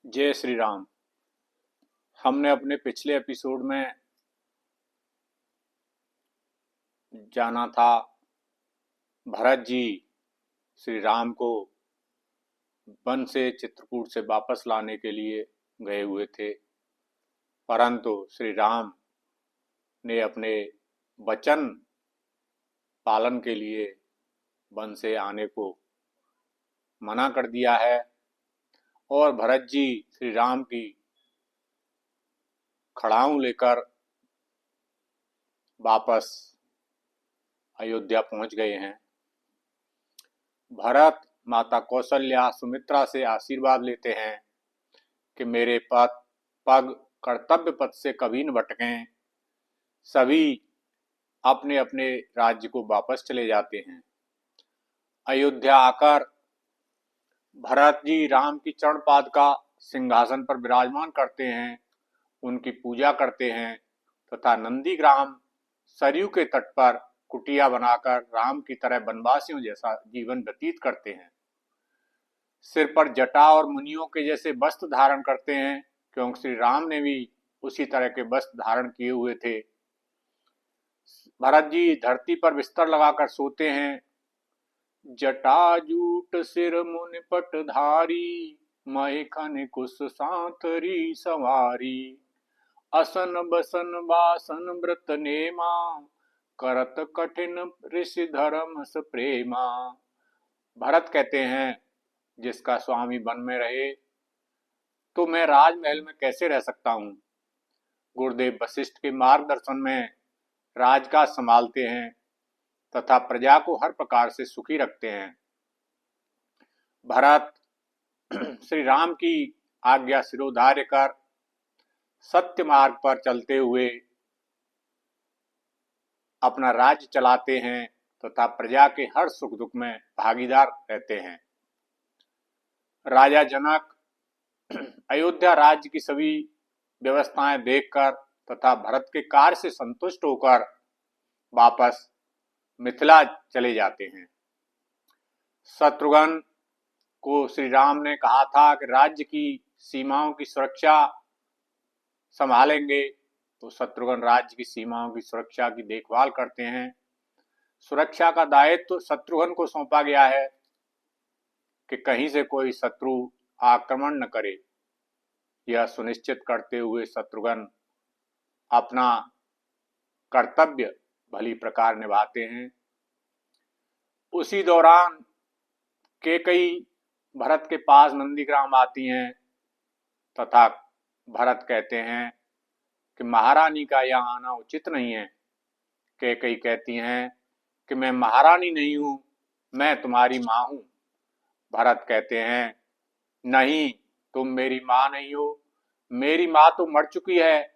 जय श्री राम। हमने अपने पिछले एपिसोड में जाना था भरत जी श्री राम को वन से चित्रकूट से वापस लाने के लिए गए हुए थे, परंतु श्री राम ने अपने वचन पालन के लिए वन से आने को मना कर दिया है और भरत जी श्री राम की खड़ाऊं लेकर वापस अयोध्या पहुंच गए हैं। भरत माता कौशल्या सुमित्रा से आशीर्वाद लेते हैं कि मेरे पग कर्तव्य पथ से कभी न भटकें। सभी अपने अपने राज्य को वापस चले जाते हैं। अयोध्या आकर भरत जी राम की चरण पाद का सिंहासन पर विराजमान करते हैं, उनकी पूजा करते हैं तथा नंदीग्राम सरयू के तट पर कुटिया बनाकर राम की तरह वनवासियों जैसा जीवन व्यतीत करते हैं। सिर पर जटा और मुनियों के जैसे वस्त्र धारण करते हैं, क्योंकि श्री राम ने भी उसी तरह के वस्त्र धारण किए हुए थे। भरत जी धरती पर बिस्तर लगाकर सोते हैं। जटाजूट सिर मुनिपट धारी, महेखन कुश सांतरी सवारी। असन बसन वासन व्रत नेमा, करत कठिन ऋषि धर्म स प्रेमा। भरत कहते हैं, जिसका स्वामी वन में रहे तो मैं राजमहल में कैसे रह सकता हूँ। गुरुदेव वशिष्ठ के मार्गदर्शन में राजकाज संभालते हैं तथा प्रजा को हर प्रकार से सुखी रखते हैं। भरत श्री राम की आज्ञा शिरोधार्य कर सत्य मार्ग पर चलते हुए अपना राज्य चलाते हैं तथा प्रजा के हर सुख दुख में भागीदार रहते हैं। राजा जनक अयोध्या राज्य की सभी व्यवस्थाएं देखकर तथा भरत के कार्य से संतुष्ट होकर वापस मिथिला चले जाते हैं। शत्रुघ्न को श्री राम ने कहा था कि राज्य की सीमाओं की सुरक्षा संभालेंगे, तो शत्रुघ्न राज्य की सीमाओं की सुरक्षा की देखभाल करते हैं। सुरक्षा का दायित्व शत्रुघ्न को सौंपा गया है कि कहीं से कोई शत्रु आक्रमण न करे। यह सुनिश्चित करते हुए शत्रुघ्न अपना कर्तव्य भली प्रकार निभाते हैं। उसी दौरान कैकेयी भरत के पास नंदीग्राम आती हैं तथा भरत कहते हैं कि महारानी का यहाँ आना उचित नहीं है। कैकेयी कहती हैं कि मैं महारानी नहीं हूं, मैं तुम्हारी मां हूं। भरत कहते हैं, नहीं, तुम मेरी मां नहीं हो, मेरी मां तो मर चुकी है।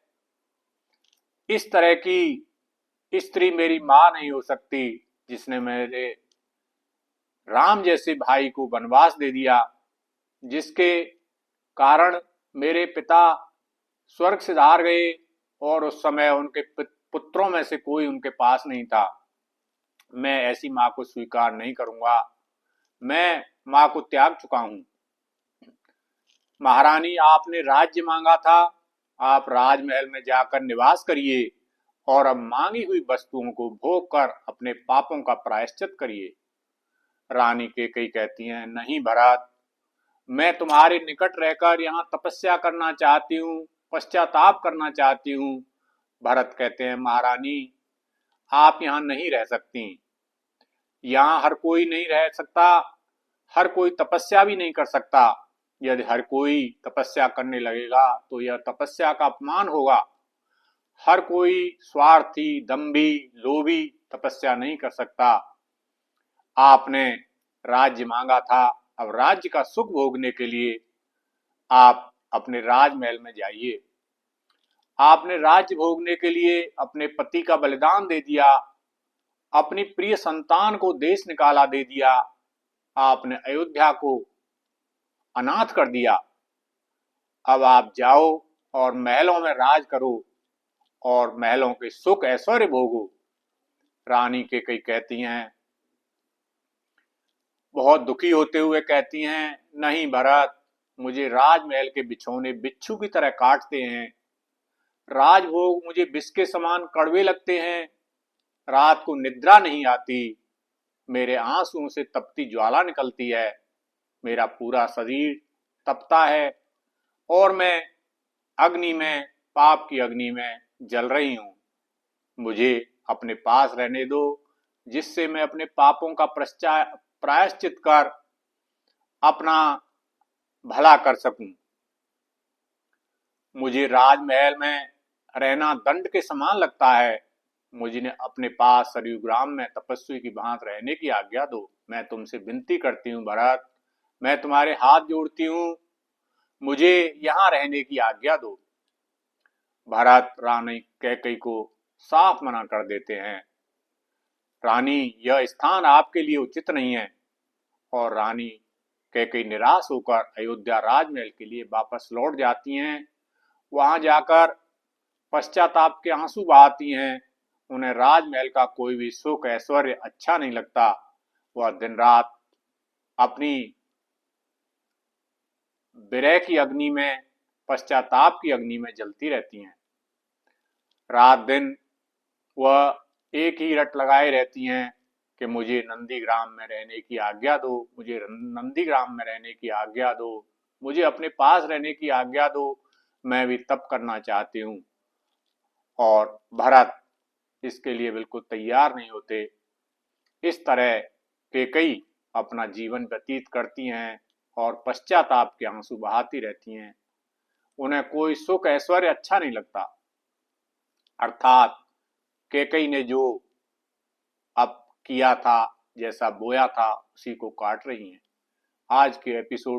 इस तरह की स्त्री मेरी मां नहीं हो सकती, जिसने मेरे राम जैसे भाई को वनवास दे दिया, जिसके कारण मेरे पिता स्वर्ग सिधार गए और उस समय उनके पुत्रों में से कोई उनके पास नहीं था। मैं ऐसी मां को स्वीकार नहीं करूंगा, मैं मां को त्याग चुका हूं। महारानी, आपने राज्य मांगा था, आप राजमहल में जाकर निवास करिए और अब मांगी हुई वस्तुओं को भोग कर अपने पापों का प्रायश्चित करिए। रानी कैकेयी कहती हैं, नहीं भरत, मैं तुम्हारे निकट रहकर यहाँ तपस्या करना चाहती हूँ, पश्चाताप करना चाहती हूँ। भरत कहते हैं, महारानी, आप यहाँ नहीं रह सकती। यहाँ हर कोई नहीं रह सकता, हर कोई तपस्या भी नहीं कर सकता। यदि हर कोई तपस्या करने लगेगा तो यह तपस्या का अपमान होगा। हर कोई स्वार्थी, दंभी, लोभी तपस्या नहीं कर सकता। आपने राज्य मांगा था, अब राज्य का सुख भोगने के लिए आप अपने राजमहल में जाइए। आपने राज्य भोगने के लिए अपने पति का बलिदान दे दिया, अपनी प्रिय संतान को देश निकाला दे दिया, आपने अयोध्या को अनाथ कर दिया। अब आप जाओ और महलों में राज करो और महलों के सुख ऐश्वर्य भोगो। रानी कैकेयी कहती हैं, बहुत दुखी होते हुए कहती हैं, नहीं भरत, मुझे राजमहल के बिछौने बिच्छू की तरह काटते हैं। राजभोग मुझे विष के समान कड़वे लगते हैं। रात को निद्रा नहीं आती। मेरे आंसुओं से तपती ज्वाला निकलती है। मेरा पूरा शरीर तपता है और मैं अग्नि में, पाप की अग्नि में जल रही हूं। मुझे अपने पास रहने दो, जिससे मैं अपने पापों का प्रायश्चित कर अपना भला कर सकूं। मुझे राजमहल में रहना दंड के समान लगता है। मुझे अपने पास सरयुग्राम में तपस्वी की भांति रहने की आज्ञा दो। मैं तुमसे विनती करती हूँ भरत, मैं तुम्हारे हाथ जोड़ती हूँ, मुझे यहाँ रहने की आज्ञा दो। भरत रानी कैकेयी को साफ मना कर देते हैं। रानी, यह स्थान आपके लिए उचित नहीं है। और रानी कैकेयी निराश होकर अयोध्या राजमहल के लिए वापस लौट जाती हैं। वहां जाकर पश्चाताप के आंसू बहाती हैं। उन्हें राजमहल का कोई भी सुख ऐश्वर्य अच्छा नहीं लगता। वह दिन रात अपनी विरह की अग्नि में, पश्चाताप की अग्नि में जलती रहती हैं। रात दिन वह एक ही रट लगाए रहती हैं कि मुझे नंदीग्राम में रहने की आज्ञा दो, मुझे नंदीग्राम में रहने की आज्ञा दो, मुझे अपने पास रहने की आज्ञा दो, मैं भी तप करना चाहती हूँ। और भरत इसके लिए बिल्कुल तैयार नहीं होते। इस तरह कैकेयी अपना जीवन व्यतीत करती हैं और पश्चाताप के आंसू बहाती रहती हैं। उन्हें कोई सुख ऐश्वर्य अच्छा नहीं लगता। अर्थात कैकेयी ने जो अब किया था, जैसा बोया था, उसी को काट रही हैं। आज के एपिसोड